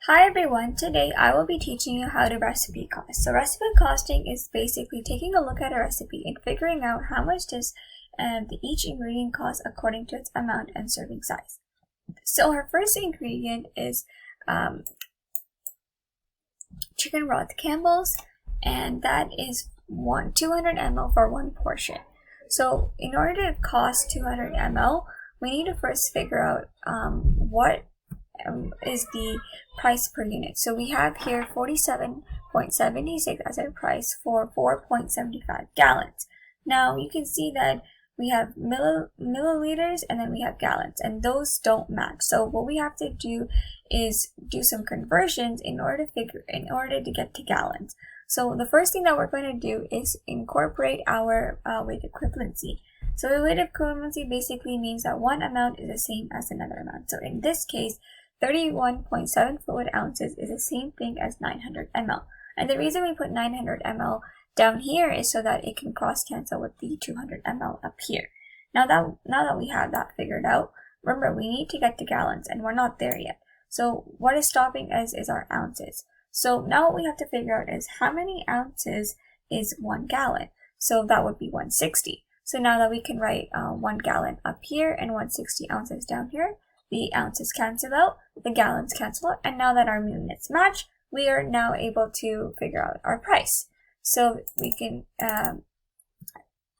Hi everyone, today I will be teaching you how to recipe cost. So recipe costing is basically taking a look at a recipe and figuring out how much does each ingredient cost according to its amount and serving size. So our first ingredient is chicken broth Campbell's, and that is 200 ml for one portion. So in order to cost 200 ml, we need to first figure out what is the price per unit. So we have here 47.76 as our price for 4.75 gallons. Now you can see that we have milliliters and then we have gallons, and those don't match. So what we have to do is do some conversions in order to get to gallons. So the first thing that we're going to do is incorporate our weight equivalency. So the weight equivalency basically means that one amount is the same as another amount. So in this case, 31.7 fluid ounces is the same thing as 900 ml. And the reason we put 900 ml down here is so that it can cross cancel with the 200 ml up here. Now that we have that figured out, remember we need to get to gallons and we're not there yet. So what is stopping us is our ounces. So now what we have to figure out is how many ounces is 1 gallon. So that would be 160. So now that we can write 1 gallon up here and 160 ounces down here, the ounces cancel out, the gallons cancel out, and now that our units match, we are now able to figure out our price. So we can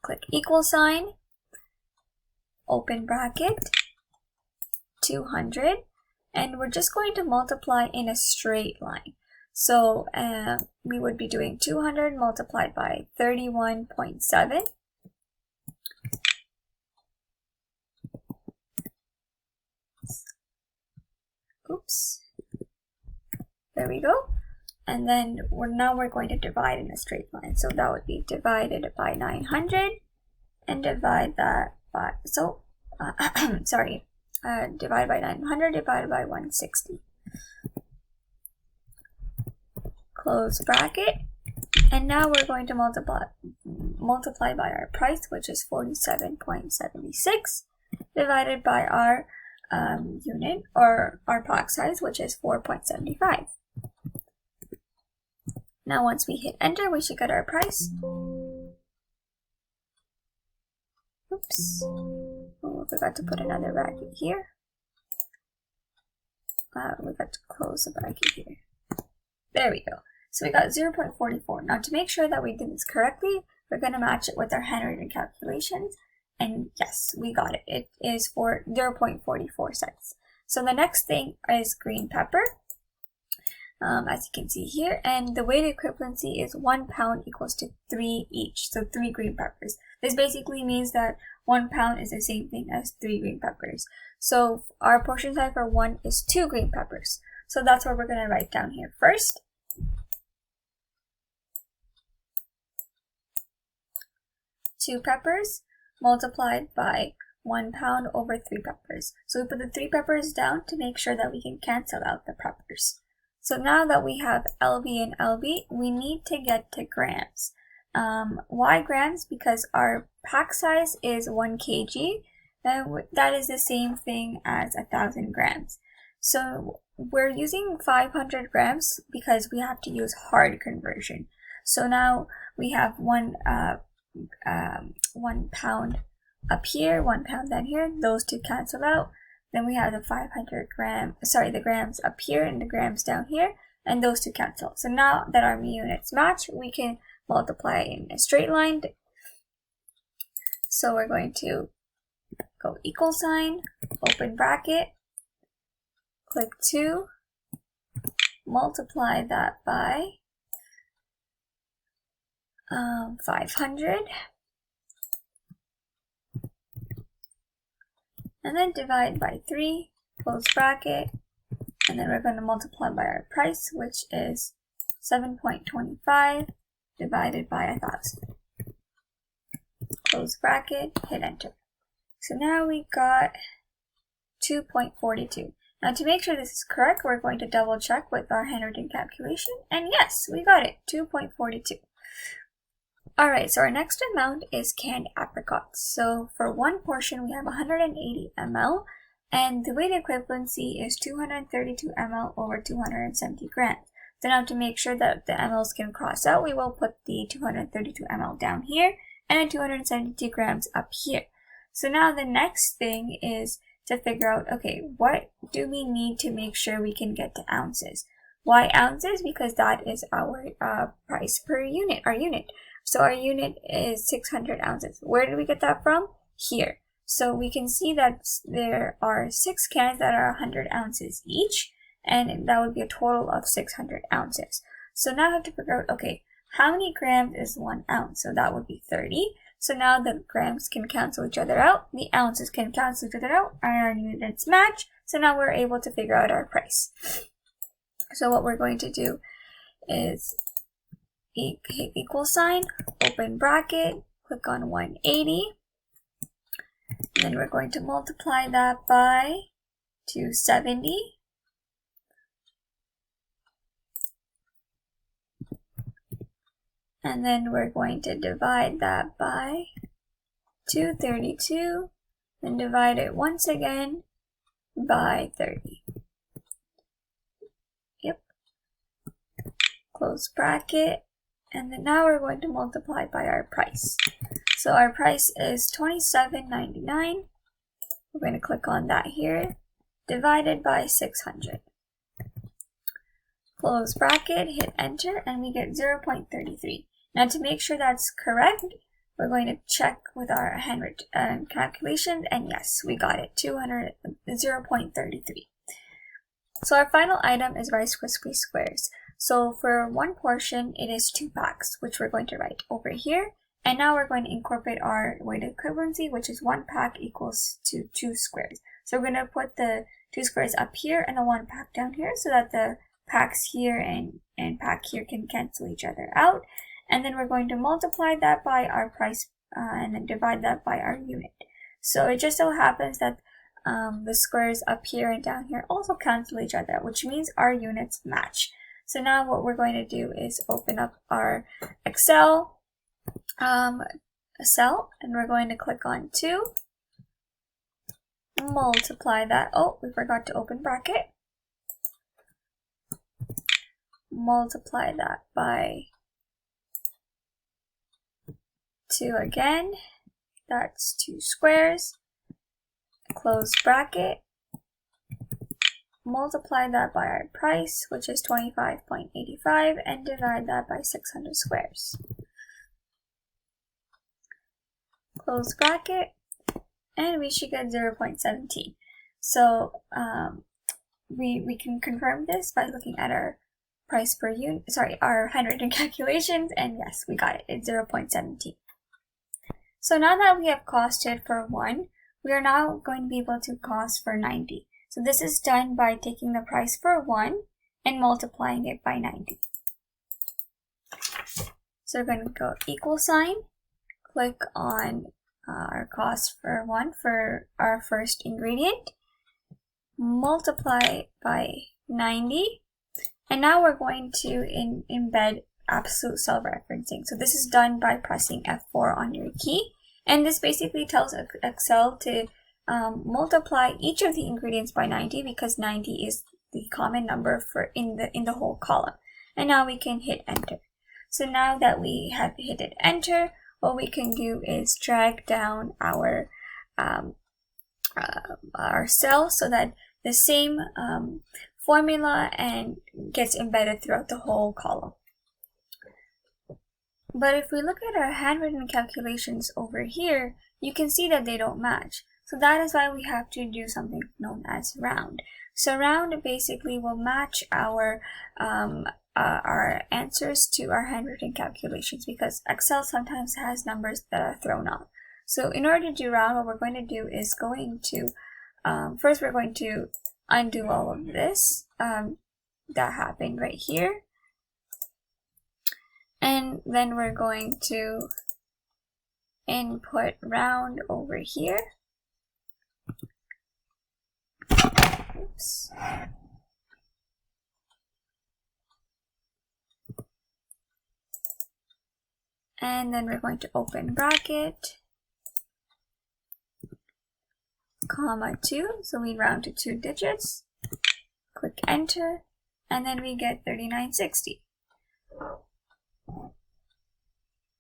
click equal sign, open bracket, 200, and we're just going to multiply in a straight line. So we would be doing 200 multiplied by 31.7. Oops, there we go. And then we're going to divide in a straight line. So that would be divided by 900 and divide that by, divide by 900 divided by 160. Close bracket. And now we're going to multiply by our price, which is 47.76, divided by our unit or our pack size, which is 4.75. Now once we hit enter, we should get our price. Oops, oh, I forgot to put another bracket here. We got to close the bracket here. There we go. So we got 0.44. Now to make sure that we did this correctly, we're going to match it with our handwritten calculations. And yes, we got it. It is for 0.44 cents. So the next thing is green pepper, as you can see here. And the weight equivalency is 1 pound equals to 3 each. So 3 green peppers. This basically means that 1 pound is the same thing as 3 green peppers. So our portion size for 1 is 2 green peppers. So that's what we're going to write down here first. 2 peppers multiplied by 1 pound over 3 peppers. So we put the 3 peppers down to make sure that we can cancel out the peppers. So now that we have LB and LB, we need to get to grams. Why grams? Because our pack size is 1 kg. That is the same thing as 1,000 grams. So we're using 500 grams because we have to use hard conversion. So now we have 1 pound up here, 1 pound down here, those two cancel out. Then we have the the grams up here and the grams down here, and those two cancel. So now that our units match, we can multiply in a straight line. So we're going to go equal sign, open bracket, click 2, multiply that by 500, and then divide by 3, close bracket, and then we're going to multiply by our price, which is 7.25 divided by 1,000. Close bracket, hit enter. So now we got 2.42. Now to make sure this is correct, we're going to double check with our handwritten calculation, and yes, we got it, 2.42. Alright, so our next amount is canned apricots. So for one portion, we have 180 ml, And the weight equivalency is 232 ml over 270 grams. So now to make sure that the mLs can cross out, we will put the 232 ml down here and 272 grams up here. So now the next thing is to figure out, okay, what do we need to make sure we can get to ounces? Why ounces? Because that is our price per unit, our unit. So our unit is 600 ounces. Where did we get that from? Here. So we can see that there are 6 cans that are 100 ounces each, and that would be a total of 600 ounces. So now I have to figure out, okay, how many grams is 1 ounce? So that would be 30. So now the grams can cancel each other out, the ounces can cancel each other out, and our units match. So now we're able to figure out our price. So what we're going to do is hit equal sign, open bracket, click on 180. And then we're going to multiply that by 270. And then we're going to divide that by 232 and divide it once again by 30. Yep. Close bracket. And then now we're going to multiply by our price. So our price is $27.99. We're going to click on that here, divided by 600. Close bracket, hit enter, and we get 0.33. Now to make sure that's correct, we're going to check with our handwritten calculations, and yes, we got it, 0.33. So our final item is Rice Krispie Squares. So for one portion, it is 2 packs, which we're going to write over here. And now we're going to incorporate our weight equivalency, which is 1 pack equals to 2 squares. So we're going to put the 2 squares up here and the 1 pack down here so that the packs here and pack here can cancel each other out. And then we're going to multiply that by our price and then divide that by our unit. So it just so happens that the squares up here and down here also cancel each other out, which means our units match. So now what we're going to do is open up our Excel cell, and we're going to click on 2, multiply that. Oh, we forgot to open bracket. Multiply that by 2 again. That's 2 squares. Close bracket. Multiply that by our price, which is 25.85, and divide that by 600 squares. Close bracket, and we should get 0.17. So we can confirm this by looking at our price per unit, our handwritten calculations, and yes, we got it. It's 0.17. So now that we have costed for 1, we are now going to be able to cost for 90. So this is done by taking the price for 1 and multiplying it by 90. So we're going to go equal sign, click on our cost for 1 for our first ingredient, multiply by 90, and now we're going to embed absolute cell referencing. So this is done by pressing F4 on your key, and this basically tells Excel to multiply each of the ingredients by 90 because 90 is the common number for in the whole column. And now we can hit enter. So now that we have hit enter, what we can do is drag down our cell so that the same formula and gets embedded throughout the whole column. But if we look at our handwritten calculations over here, you can see that they don't match. So that is why we have to do something known as round. So round basically will match our answers to our handwritten calculations because Excel sometimes has numbers that are thrown off. So in order to do round, what we're going to do is first we're going to undo all of this that happened right here. And then we're going to input round over here. Oops. And then we're going to open bracket, comma 2, so we round to 2 digits, click enter, and then we get 3960.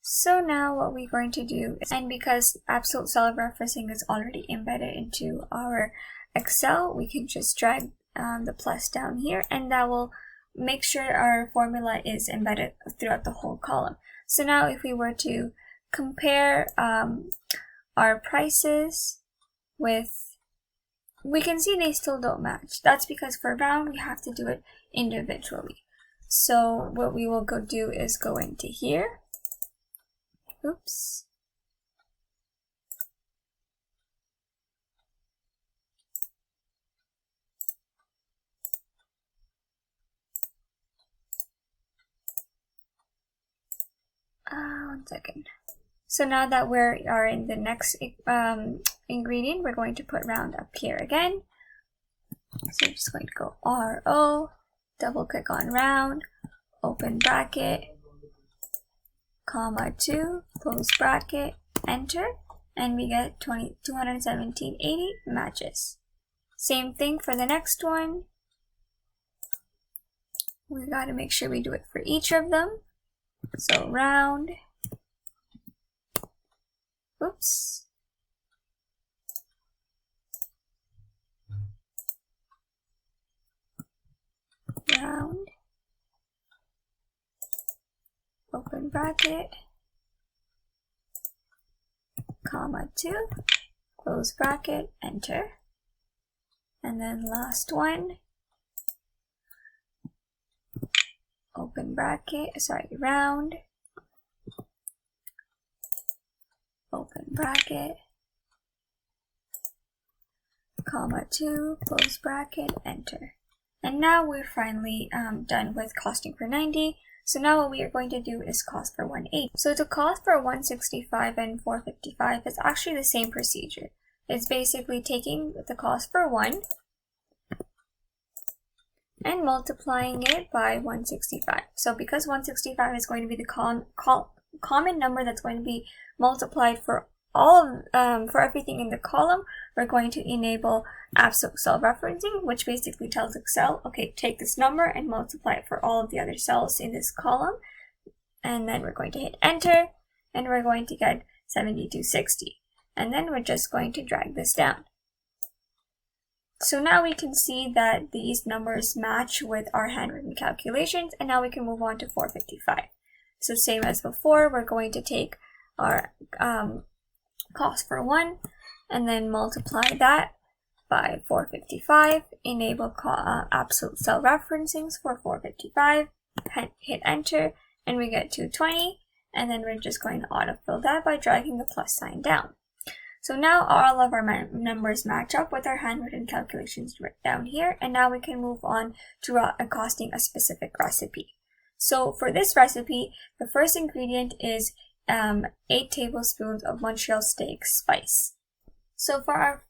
So now what we're going to do is, and because absolute cell referencing is already embedded into our Excel, we can just drag the plus down here, and that will make sure our formula is embedded throughout the whole column. So now if we were to compare our prices with, we can see they still don't match. That's because for round we have to do it individually. So what we will go do is go into here. Oops. One second. So now that we are in the next ingredient, we're going to put round up here again. So I'm just going to go RO, double click on round, open bracket, comma 2, close bracket, enter, and we get 217.80 matches. Same thing for the next one. We got to make sure we do it for each of them. So round, oops, round, open bracket, comma 2, close bracket, enter, and then last one, open bracket, round, open bracket, comma 2, close bracket, enter. And now we're finally done with costing for 90. So now what we are going to do is cost for 180. So to cost for 165 and 455 is actually the same procedure. It's basically taking the cost for 1 and multiplying it by 165. So because 165 is going to be the common number that's going to be multiplied for all of, for everything in the column, we're going to enable absolute cell referencing, which basically tells Excel, okay, take this number and multiply it for all of the other cells in this column. And then we're going to hit enter, and we're going to get 7260. And then we're just going to drag this down. So now we can see that these numbers match with our handwritten calculations, and now we can move on to 455. So same as before, we're going to take our cost for 1 and then multiply that by 455, enable absolute cell referencing for 455, hit enter, and we get 220, and then we're just going to autofill that by dragging the plus sign down. So now all of our numbers match up with our handwritten calculations right down here, and now we can move on to costing a specific recipe. So for this recipe, the first ingredient is 8 tablespoons of Montreal steak spice. So for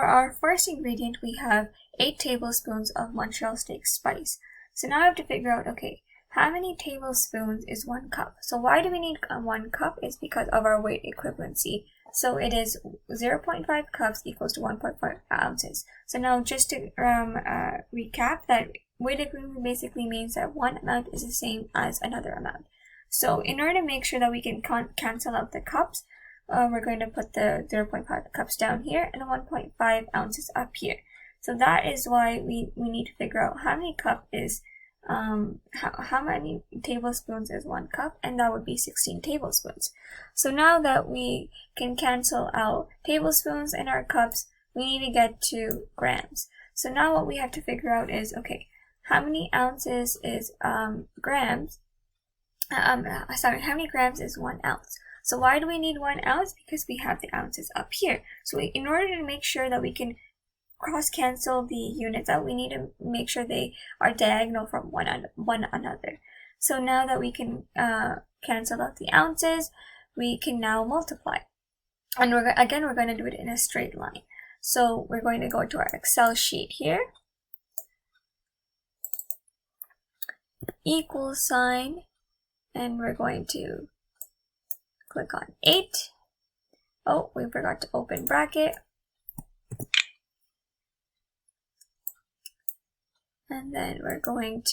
our first ingredient, we have 8 tablespoons of Montreal steak spice. So now I have to figure out, okay, how many tablespoons is 1 cup? So why do we need 1 cup? It's because of our weight equivalency. So it is 0.5 cups equals to 1.5 ounces. So now just to recap, that weight equivalency basically means that one amount is the same as another amount. So in order to make sure that we can cancel out the cups, we're going to put the 0.5 cups down here and the 1.5 ounces up here. So that is why we need to figure out how many cup is how many tablespoons is 1 cup, and that would be 16 tablespoons. So now that we can cancel out tablespoons and our cups, we need to get to grams. So now what we have to figure out is, okay, how many ounces is grams? How many grams is 1 ounce? So why do we need 1 ounce? Because we have the ounces up here. So in order to make sure that we can cross cancel the units out, we need to make sure they are diagonal from one another. So now that we can cancel out the ounces, we can now multiply. And we're going to do it in a straight line. So we're going to go to our Excel sheet here. Equal sign, and we're going to click on 8. Oh, we forgot to open bracket. and then we're going